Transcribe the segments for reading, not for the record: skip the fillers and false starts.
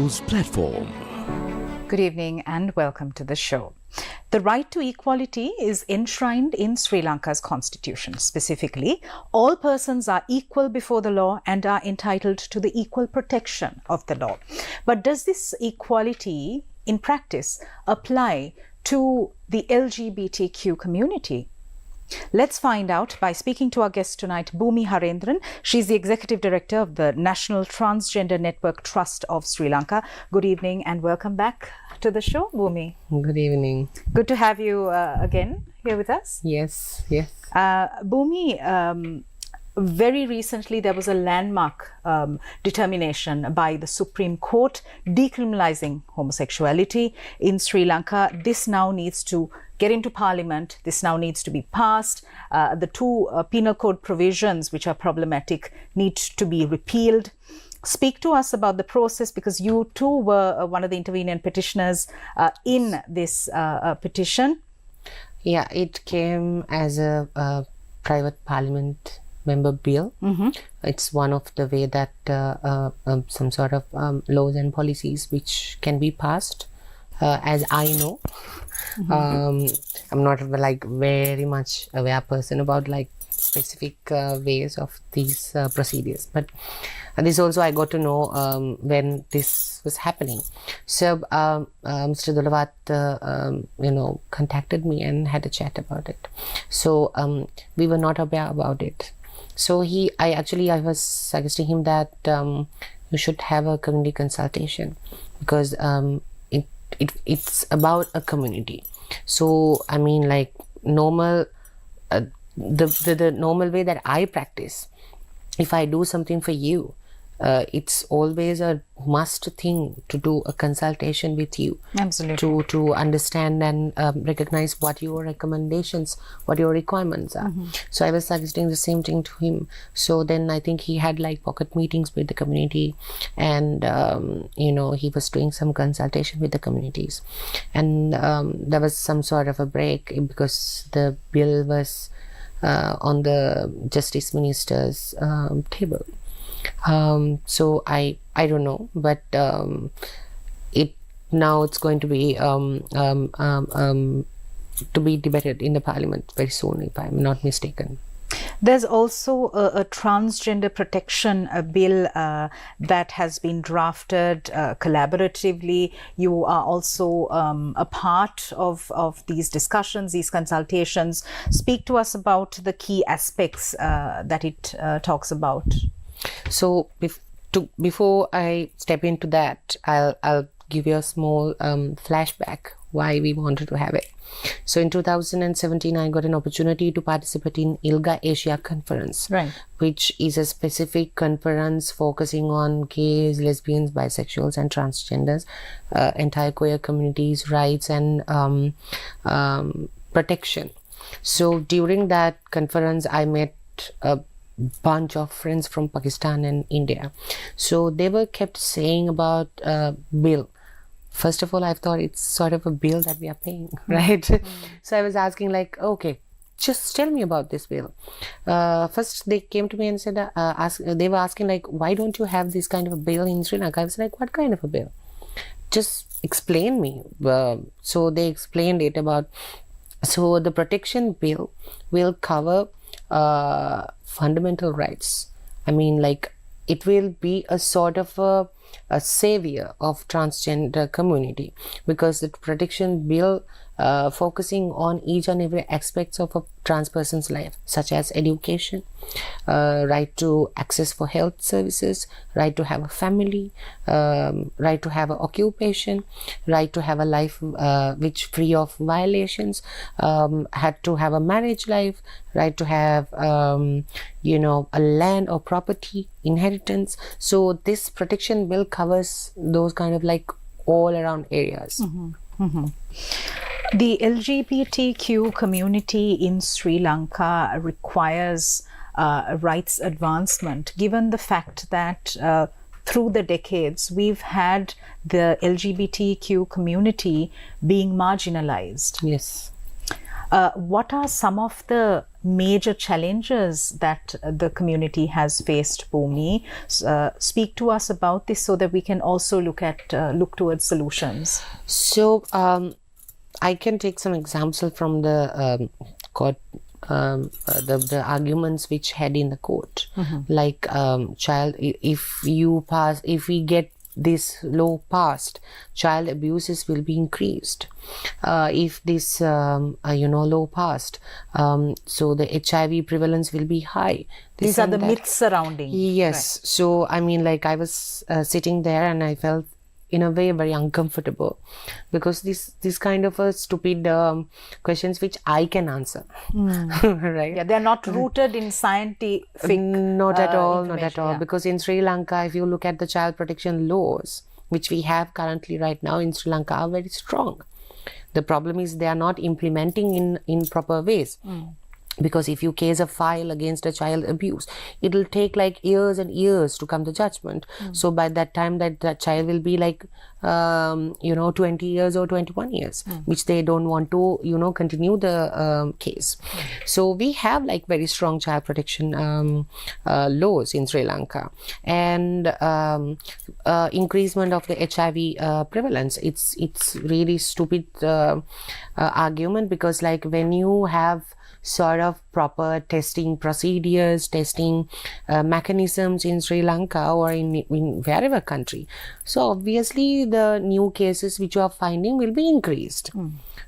Newsfirst. Good evening and welcome to the show. The right to equality is enshrined in Sri Lanka's constitution. Specifically, all persons are equal before the law and are entitled to the equal protection of the law. But does this equality in practice apply to the LGBTQ community? Let's find out by speaking to our guest tonight, Bhoomi Harendran. She's the Executive Director of the National Transgender Network Trust of Sri Lanka. Good evening and welcome back to the show, Bhoomi. Good evening. Good to have you again here with us. Yes. Bhoomi, very recently there was a landmark determination by the Supreme Court decriminalizing homosexuality in Sri Lanka. This now needs to get into Parliament. This now needs to be passed. The two penal code provisions which are problematic need to be repealed. Speak to us about the process, because you too were one of the intervenient petitioners in this petition. Yeah, it came as a private parliament member bill. Mm-hmm. It's one of the way that some sort of laws and policies which can be passed. As I know, I'm not like very much aware person about like specific ways of these procedures, but this also I got to know when this was happening. So Mr. Dolavat contacted me and had a chat about it. So we were not aware about it. So I was suggesting him that you should have a community consultation, because it's about a community. So I mean, like normal the normal way that I practice, if I do something for you, it's always a must thing to do a consultation with you. Absolutely. To understand and recognize what your recommendations, what your requirements are. Mm-hmm. So I was suggesting the same thing to him. So then I think he had like pocket meetings with the community, and he was doing some consultation with the communities, and there was some sort of a break because the bill was on the Justice Minister's table. So I don't know, but it's going to be debated in the Parliament very soon, if I'm not mistaken. There's also a transgender protection bill that has been drafted collaboratively. You are also a part of these discussions, these consultations. Speak to us about the key aspects that it talks about. So before I step into that, I'll give you a small flashback why we wanted to have it. So in 2017, I got an opportunity to participate in ILGA Asia Conference, right, which is a specific conference focusing on gays, lesbians, bisexuals and transgenders, entire queer communities' rights and protection. So during that conference, I met a bunch of friends from Pakistan and India. So they were kept saying about bill. First of all, I thought it's sort of a bill that we are paying, right? Mm-hmm. So I was asking like, okay, just tell me about this bill. First, they came to me and said, they were asking like, why don't you have this kind of a bill in Sri Lanka? I was like, what kind of a bill? Just explain me. So they explained it about, so the protection bill will cover fundamental rights. I mean, like it will be a sort of a savior of transgender community, because the protection bill focusing on each and every aspects of a trans person's life, such as education, right to access for health services, right to have a family, right to have an occupation, right to have a life which free of violations, had to have a marriage life, right to have a land or property, inheritance. So this protection bill covers those kind of like all around areas. Mm-hmm. Mm-hmm. The LGBTQ community in Sri Lanka requires rights advancement, given the fact that through the decades we've had the LGBTQ community being marginalized. Yes. What are some of the major challenges that the community has faced, Bhoomi? Speak to us about this so that we can also look towards solutions. So I can take some example from the court, the arguments which had in the court, like child. If we get this law passed, child abuses will be increased. If this law passed, so the HIV prevalence will be high. These are the myths surrounding. Yes. Right. So I mean, like, I was sitting there and I felt in a way very uncomfortable, because this kind of a stupid questions which I can answer. Right? Yeah, they're not rooted in scientific not at all, yeah. Because in Sri Lanka, if you look at the child protection laws which we have currently right now in Sri Lanka, are very strong. The problem is they are not implementing in proper ways. Because if you case a file against a child abuse, it will take like years and years to come to judgment. So by that time, that child will be like 20 years or 21 years, which they don't want to continue the case. So we have like very strong child protection laws in Sri Lanka, and increasement of the HIV prevalence. It's really stupid argument, because like when you have sort of proper testing procedures, testing mechanisms in Sri Lanka or in wherever country, so obviously the new cases which you are finding will be increased,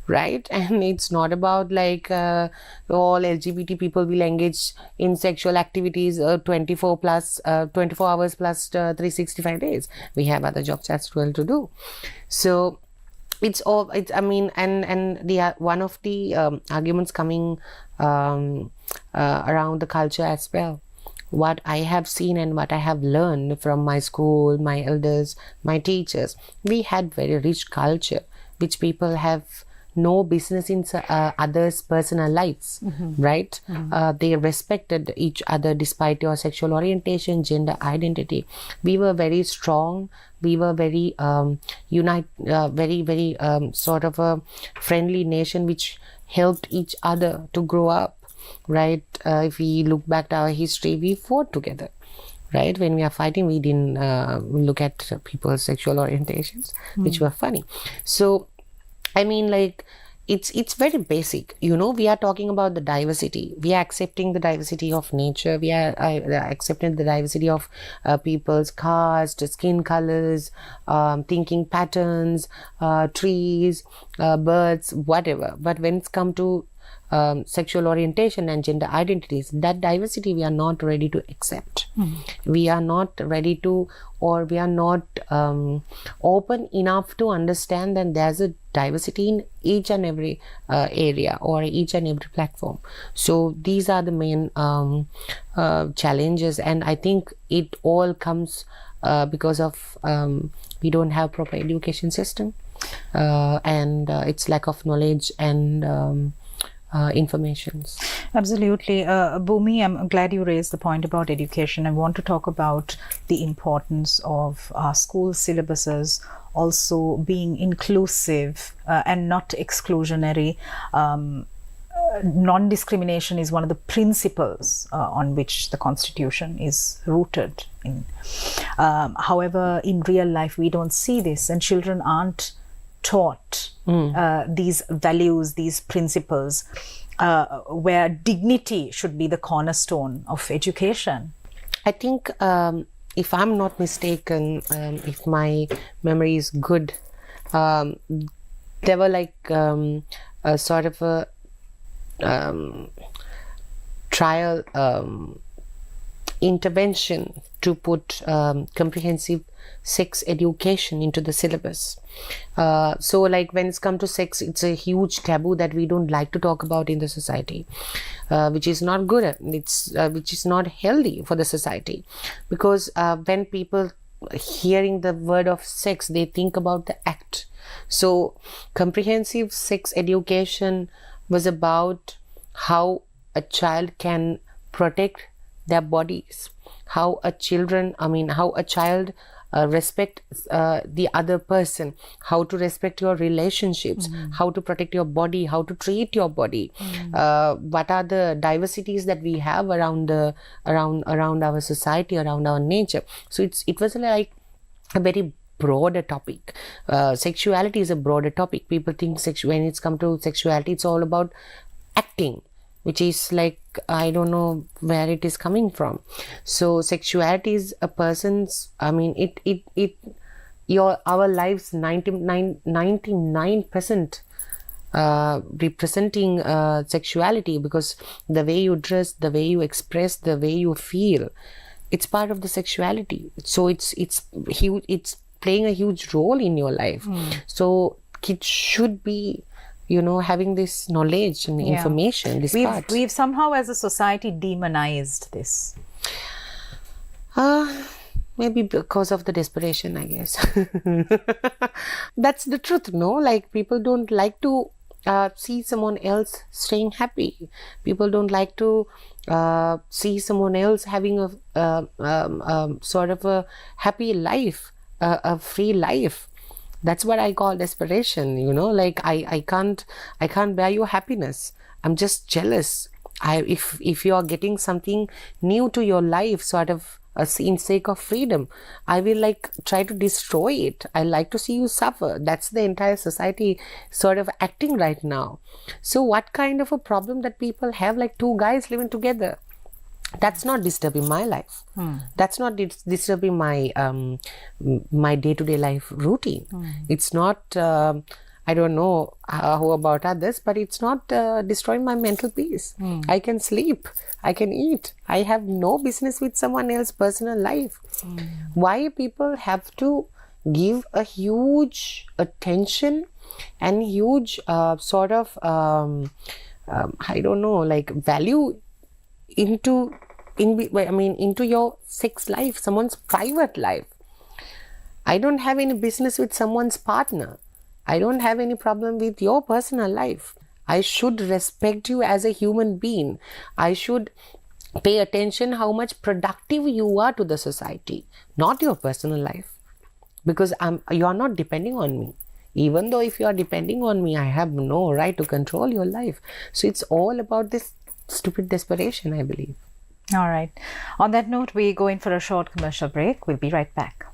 right? And it's not about like all LGBT people will engage in sexual activities 24 hours plus 365 days. We have other jobs as well to do. So it's I mean, and the one of the arguments coming around the culture as well. What I have seen and what I have learned from my school, my elders, my teachers, we had very rich culture, which people have no business in others' personal lives, right? They respected each other despite your sexual orientation, gender identity. We were very strong. We were very very sort of a friendly nation, which helped each other to grow up, right? If we look back to our history, we fought together. Right? When we are fighting, we didn't look at people's sexual orientations, which were funny. So I mean, like, it's very basic. We are talking about the diversity. We are accepting the diversity of nature. We are accepting the diversity of people's caste, skin colors, thinking patterns, trees, birds, whatever. But when it's come to sexual orientation and gender identities, that diversity we are not ready to accept. We are not ready to, or we are not open enough to understand that there's a diversity in each and every area or each and every platform. So these are the main challenges, and I think it all comes because of we don't have proper education system, and it's lack of knowledge and informations. Absolutely. Bhoomi, I'm glad you raised the point about education. I want to talk about the importance of our school syllabuses also being inclusive and not exclusionary. Non-discrimination is one of the principles on which the Constitution is rooted in. However, in real life, we don't see this, and children aren't taught these values, these principles, where dignity should be the cornerstone of education. I think, if I'm not mistaken, if my memory is good, there were like a sort of a trial intervention to put comprehensive sex education into the syllabus. So like when it's come to sex, it's a huge taboo that we don't like to talk about in the society, which is not good. It's which is not healthy for the society, because when people hearing the word of sex, they think about the act. So comprehensive sex education was about how a child can protect their bodies, how a child respect the other person, how to respect your relationships, how to protect your body, how to treat your body, what are the diversities that we have around our society, around our nature. So it was like a very broader topic. Sexuality is a broader topic. People think when it's come to sexuality, it's all about acting, which is like, I don't know where it is coming from. So sexuality is a person's, I mean, our lives 99% representing sexuality, because the way you dress, the way you express, the way you feel, it's part of the sexuality. So it's huge, it's playing a huge role in your life. So kids should be, having this knowledge and information, We've somehow as a society demonized this. Maybe because of the desperation, I guess. That's the truth, no? Like, people don't like to see someone else staying happy. People don't like to see someone else having a sort of a happy life, a free life. That's what I call desperation, like I can't bear your happiness. I'm just jealous. If you are getting something new to your life, sort of in sake of freedom, I will like try to destroy it. I like to see you suffer. That's the entire society sort of acting right now. So what kind of a problem that people have, like two guys living together? That's not disturbing my life. That's not disturbing my my day-to-day life routine. It's not, I don't know how about others, but it's not destroying my mental peace. I can sleep, I can eat. I have no business with someone else's personal life. Why people have to give a huge attention and huge sort of, I don't know, like value into your sex life, someone's private life. I don't have any business with someone's partner. I don't have any problem with your personal life. I should respect you as a human being. I should pay attention how much productive you are to the society, not your personal life, because you are not depending on me. Even though if you are depending on me, I have no right to control your life. So it's all about this stupid desperation, I believe. All right. On that note, we go in for a short commercial break. We'll be right back.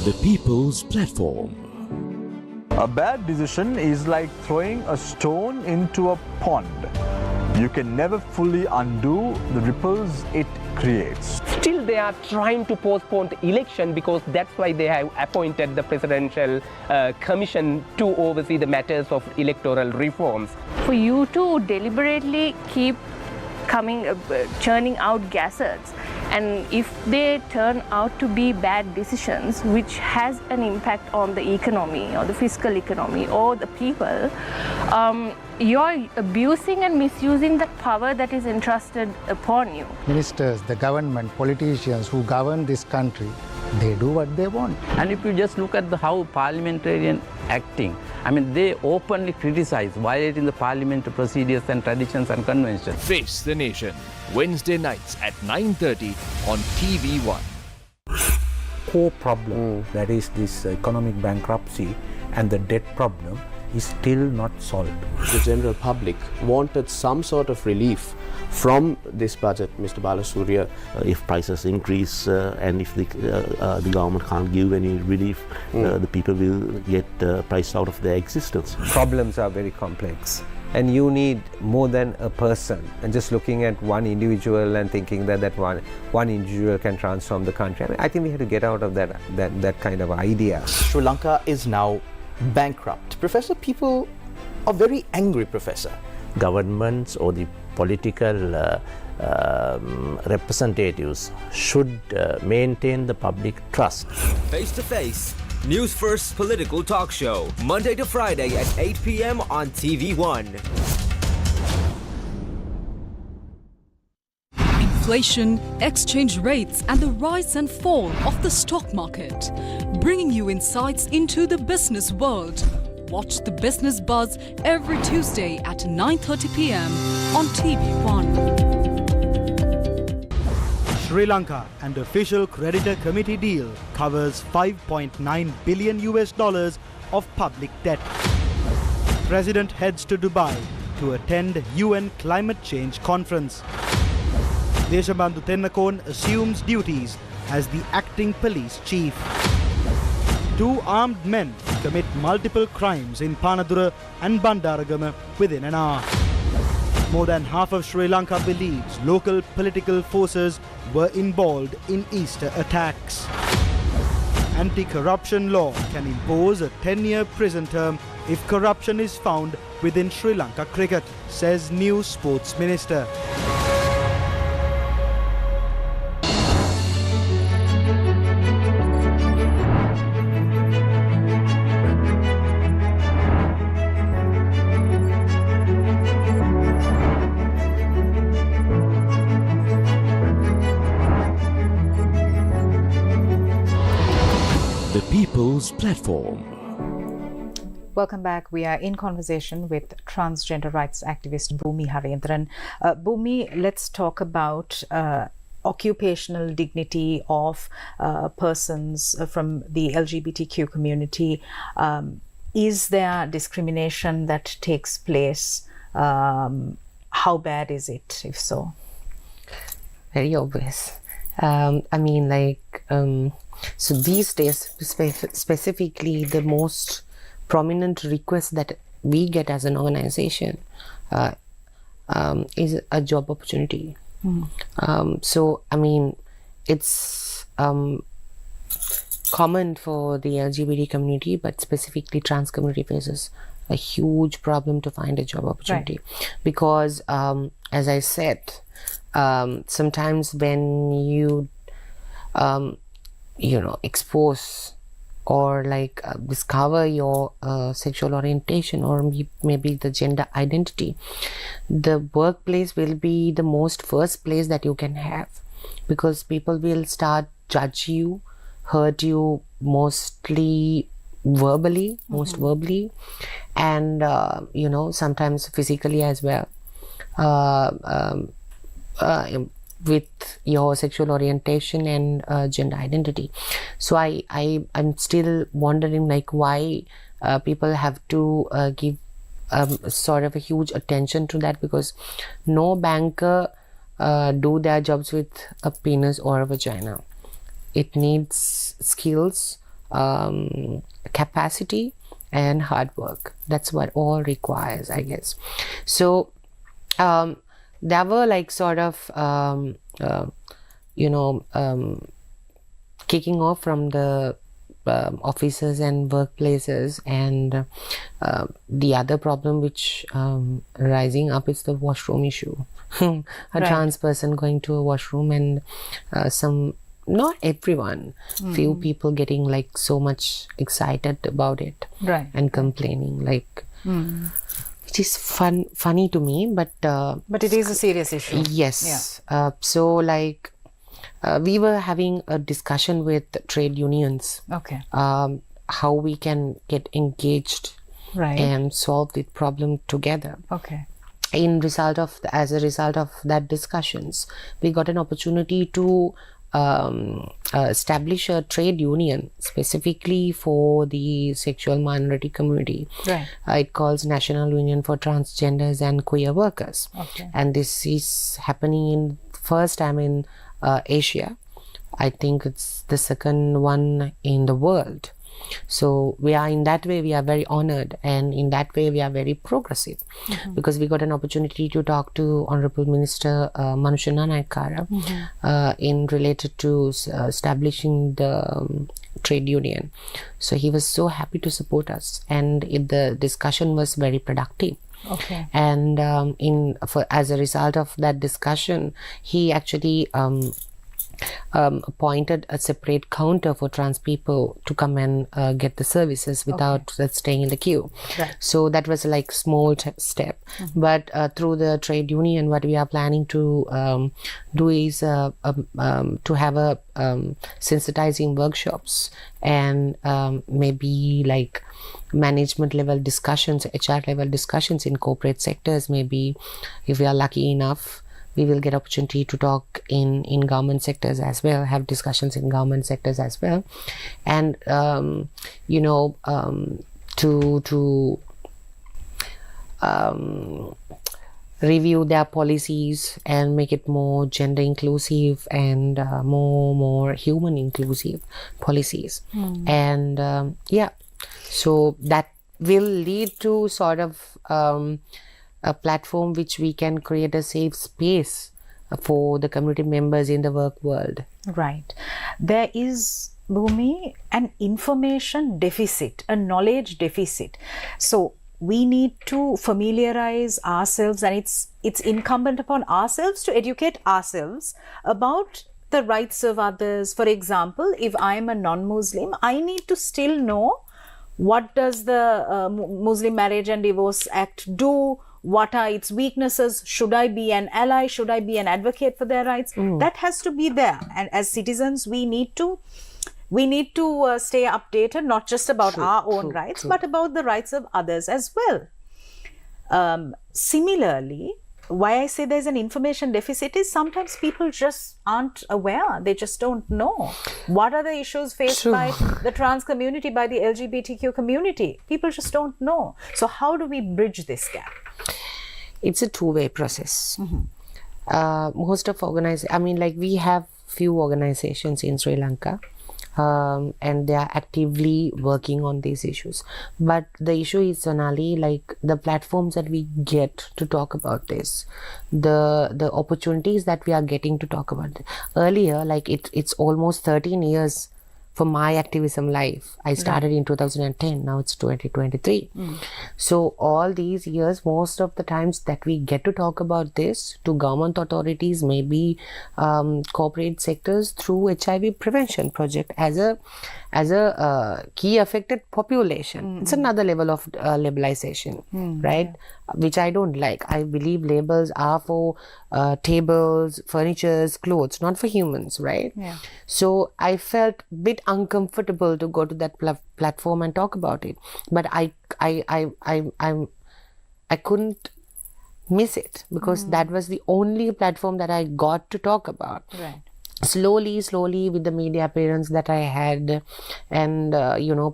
The People's Platform. A bad decision is like throwing a stone into a pond. You can never fully undo the ripples it creates. Still, they are trying to postpone the election because that's why they have appointed the presidential commission to oversee the matters of electoral reforms. For you to deliberately keep churning out gazettes, and if they turn out to be bad decisions which has an impact on the economy or the fiscal economy or the people, you're abusing and misusing the power that is entrusted upon you. Ministers, the government, politicians who govern this country, they do what they want. And if you just look at how parliamentarians acting, they openly criticize violating the parliamentary procedures and traditions and conventions. Face the Nation, Wednesday nights at 9:30 on TV1. Core problem, that is this economic bankruptcy and the debt problem, is still not solved. The general public wanted some sort of relief from this budget, Mr. Balasurya. If prices increase and if the government can't give any relief, the people will get priced out of their existence. Problems are very complex, and you need more than a person. And just looking at one individual and thinking that one individual can transform the country, I think we have to get out of that kind of idea. Sri Lanka is now bankrupt. Professor, people are very angry, Professor. Governments or the political representatives should maintain the public trust. Face to Face, Newsfirst political talk show, Monday to Friday at 8 p.m. on TV1. inflation, exchange rates, and the rise and fall of the stock market. Bringing you insights into the business world. Watch the Business Buzz every Tuesday at 9:30 p.m. on TV1. Sri Lanka and official creditor committee deal covers $5.9 billion of public debt. President heads to Dubai to attend UN climate change conference. Deshabandhu Tennakon assumes duties as the acting police chief. 2 armed men commit multiple crimes in Panadura and Bandaragama within an hour. More than half of Sri Lanka believes local political forces were involved in Easter attacks. Anti-corruption law can impose a 10-year prison term if corruption is found within Sri Lanka cricket, says new sports minister. The People's Platform. Welcome back. We are in conversation with transgender rights activist Bhoomi Harendran. Bhoomi, let's talk about occupational dignity of persons from the LGBTQ community. Is there discrimination that takes place? How bad is it, if so? Very obvious. So these days, specifically, the most prominent request that we get as an organization is a job opportunity. It's common for the LGBT community, but specifically trans community faces a huge problem to find a job opportunity. Right. Because, as I said, sometimes when you expose or discover your sexual orientation or maybe the gender identity, the workplace will be the most first place that you can have, because people will start judge you, hurt you mostly verbally, and sometimes physically as well, with your sexual orientation and gender identity. So I'm still wondering why people have to give sort of a huge attention to that, because no banker do their jobs with a penis or a vagina. It needs skills, capacity and hard work. That's what all requires, I guess. So there were kicking off from the offices and workplaces, and the other problem which rising up is the washroom issue. A trans person going to a washroom and not everyone, few people getting so much excited about it, and complaining which is funny to me, but it is a serious issue. Yes. We were having a discussion with trade unions. Okay. How we can get engaged and solve the problem together. Okay. As a result of that discussions, we got an opportunity to establish a trade union specifically for the sexual minority community. It calls National Union for Transgenders and Queer Workers. And this is happening first time in Asia. I think it's the second one in the world. So we are, in that way, we are very honored, and in that way we are very progressive, because we got an opportunity to talk to Honorable Minister Manushana Naikara in related to establishing the trade union. So he was so happy to support us, and the discussion was very productive. Okay. And as a result of that discussion, he actually appointed a separate counter for trans people to come and get the services without staying in the queue. Right. So that was like small step. But through the trade union, what we are planning to do is to have a sensitizing workshops and maybe like management level discussions, HR level discussions in corporate sectors. Maybe if we are lucky enough, we will get opportunity to talk in government sectors as well, have discussions in government sectors as well, and to review their policies and make it more gender inclusive and more human inclusive policies. And so that will lead to sort of a platform which we can create a safe space for the community members in the work world. Right. There is, Bhoomi, an information deficit, a knowledge deficit. So we need to familiarize ourselves, and it's incumbent upon ourselves to educate ourselves about the rights of others. For example, if I am a non-Muslim, I need to still know what does the Muslim Marriage and Divorce Act do? What are its weaknesses? Should I be an ally? Should I be an advocate for their rights? That has to be there. And as citizens, we need to stay updated, not just about our own rights, but about the rights of others as well. Similarly, why I say there's an information deficit is sometimes people just aren't aware. They just don't know. What are the issues faced by the trans community, by the LGBTQ community? People just don't know. So how do we bridge this gap? It's a two-way process. Most of we have few organizations in Sri Lanka, and they are actively working on these issues. But the issue is, Sonali, like the platforms that we get to talk about this, the opportunities that we are getting to talk about it. Earlier, like it's almost 13 years for my activism life. I started in 2010, now it's 2023. So all these years, most of the times that we get to talk about this to government authorities, maybe corporate sectors, through HIV prevention project as a key affected population. It's another level of labelization, right? Which I don't like. I believe labels are for tables, furnitures, clothes, not for humans, right? So I felt a bit uncomfortable to go to that platform and talk about it, but I couldn't miss it because that was the only platform that I got to talk about. Right. Slowly with the media appearance that I had and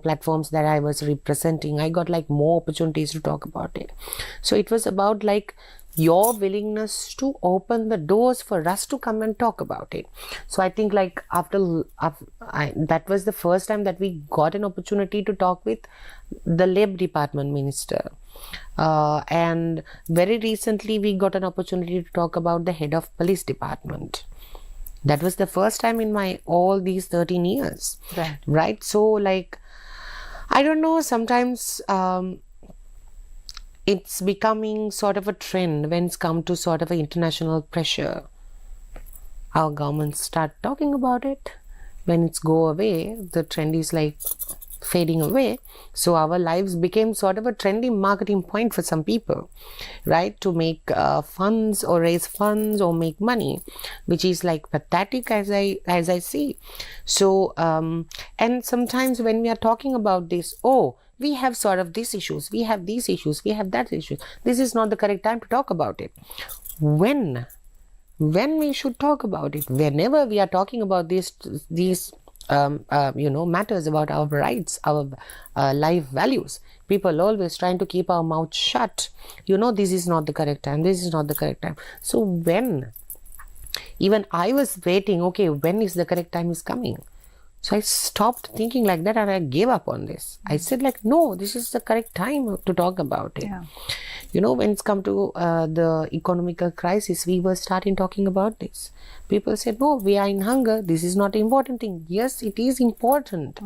platforms that I was representing, I got like more opportunities to talk about it. So it was about like your willingness to open the doors for us to come and talk about it. So I think like that was the first time that we got an opportunity to talk with the Labor Department Minister. And very recently we got an opportunity to talk about the head of police department. That was the first time in my all these 13 years. Right? So like, I don't know, sometimes it's becoming sort of a trend when it's come to sort of an international pressure. Our governments start talking about it. When it's go away, the trend is like fading away. So our lives became sort of a trendy marketing point for some people, right? To make funds or raise funds or make money, which is like pathetic as I see. So, and sometimes when we are talking about this, we have sort of these issues, we have these issues, we have that issue. This is not the correct time to talk about it. When we should talk about it, whenever we are talking about these matters about our rights, our life values, people always trying to keep our mouth shut. This is not the correct time, this is not the correct time. So when even I was waiting, when is the correct time is coming? So I stopped thinking like that and I gave up on this. I said like, no, this is the correct time to talk about it. When it's come to the economical crisis, we were starting talking about this. People said, no, we are in hunger. This is not an important thing. Yes, it is important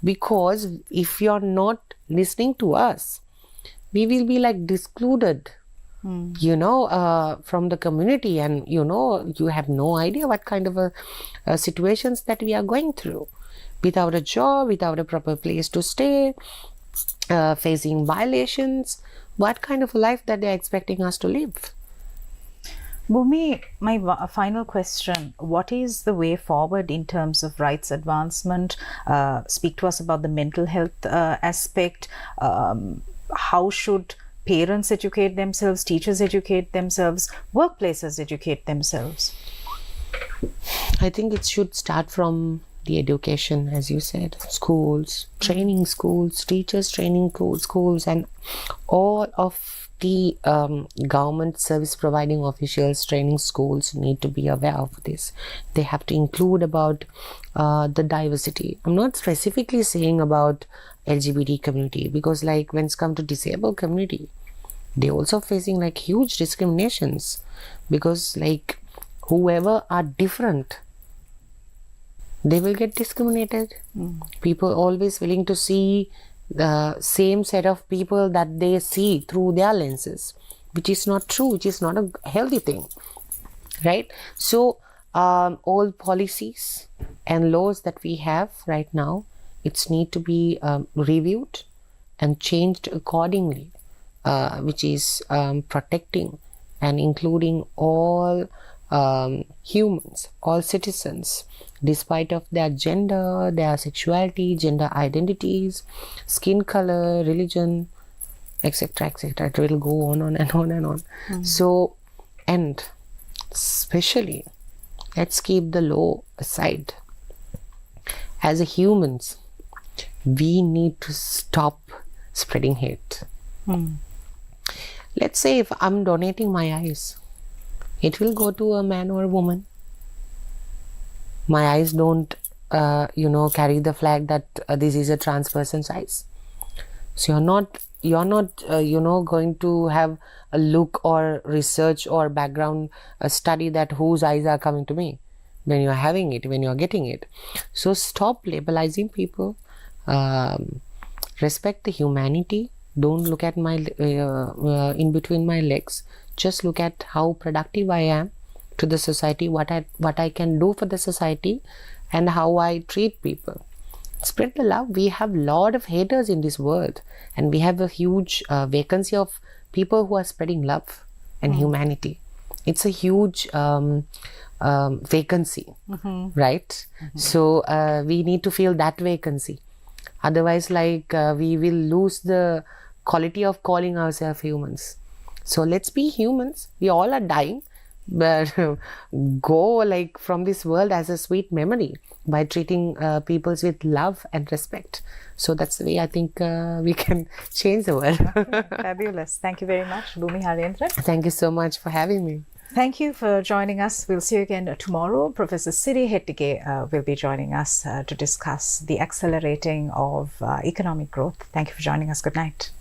because if you're not listening to us, we will be like excluded from the community, and you have no idea what kind of situations that we are going through, without a job, without a proper place to stay, facing violations. What kind of life that they're expecting us to live? Bhoomi, my final question, what is the way forward in terms of rights advancement? Speak to us about the mental health aspect. How should parents educate themselves, teachers educate themselves, workplaces educate themselves? I think it should start from the education, as you said, schools, training schools, teachers training schools, and all of the government service providing officials training schools need to be aware of this. They have to include about the diversity. I'm not specifically saying about LGBT community, because like when it's come to disabled community, they also facing like huge discriminations, because like whoever are different, they will get discriminated. People always willing to see the same set of people that they see through their lenses, which is not true, which is not a healthy thing, right? So all policies and laws that we have right now, it's need to be reviewed and changed accordingly, which is protecting and including all humans, all citizens, despite of their gender, their sexuality, gender identities, skin color, religion, etc., etc. It will go on and on and on. So, and especially, let's keep the law aside. As a humans, we need to stop spreading hate. Let's say if I'm donating my eyes, it will go to a man or a woman. My eyes don't, carry the flag that this is a trans person's eyes. So you're not, going to have a look or research or background study that whose eyes are coming to me when you're having it, when you're getting it. So stop labelizing people. Respect the humanity. Don't look at my in between my legs. Just look at how productive I am to the society, what I can do for the society, and how I treat people. Spread the love. We have a lot of haters in this world, and we have a huge vacancy of people who are spreading love and humanity. It's a huge vacancy, right? So we need to fill that vacancy. Otherwise, we will lose the quality of calling ourselves humans. So let's be humans. We all are dying, but go from this world as a sweet memory by treating people with love and respect. So that's the way I think we can change the world. Fabulous. Thank you very much, Bhoomi Harendran. Thank you so much for having me. Thank you for joining us. We'll see you again tomorrow. Professor Siri Hettige will be joining us to discuss the accelerating of economic growth. Thank you for joining us. Good night.